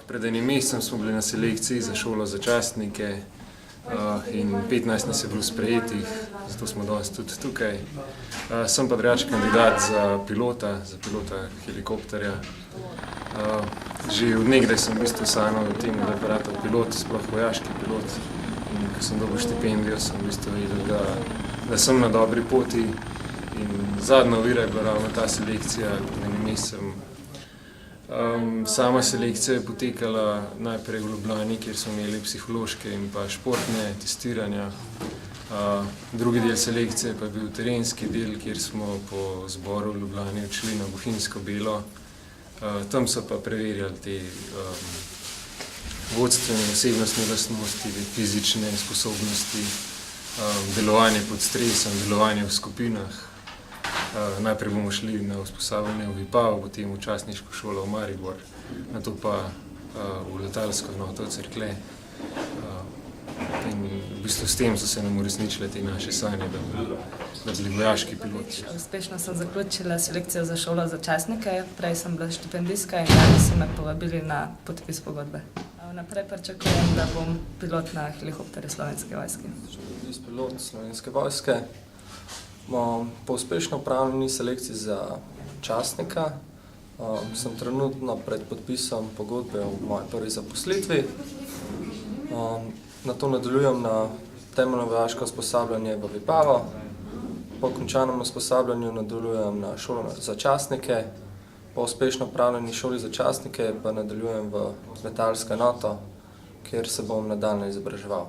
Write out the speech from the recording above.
Pred enim mesecem smo bili na selekciji za šolo za častnike in 15 nas je bilo sprejetih, zato smo danes tudi tukaj. Sem pa drugače kandidat za pilota helikopterja. Že od nekdaj sem v bistvu sanjal o tem, da bi ratal pilot, sploh vojaški pilot. In ko sem dobil štipendijo, sem v bistvu videl, da sem na dobri poti. In zadnja ovira je bila ravno ta selekcija pred enim mesecem. Sama selekcija je potekala najprej v Ljubljani, kjer smo imeli psihološke in pa športne testiranja. Drugi del selekcije pa je bil terenski del, kjer smo po zboru v Ljubljani odšli na Bohinjsko Belo. Tam so pa preverjali te vodstvene osebnostne lastnosti, fizične sposobnosti, delovanje pod stresom, delovanje v skupinah. Najprej bomo šli na usposabljanje v Vipavo, potem v častniško šolo v Maribor, nato pa v letalsko enoto v Cerklje. In v bistvu s tem so se nam uresničile te naše sanje, da bili vojaški piloti. Uspešno sem zaključila selekcijo za šolo za častnike, prej sem bila štipendijska in danes so me povabili na podpis pogodbe. Naprej pričakujem, da bom pilot na helikopterju Slovenske vojske. Pilot Slovenske vojske. Po uspešno opravljeni selekciji za častnika sem trenutno pred podpisom pogodbe v moji prvi zaposlitvi. Nato nadaljujem na temeljno vojaško usposabljanje v Vipavo. Po končanem usposabljanju nadaljujem na šolo za častnike. Po uspešno opravljeni šoli za častnike pa nadaljujem v letalsko enoto, kjer se bom nadaljnje izobraževal.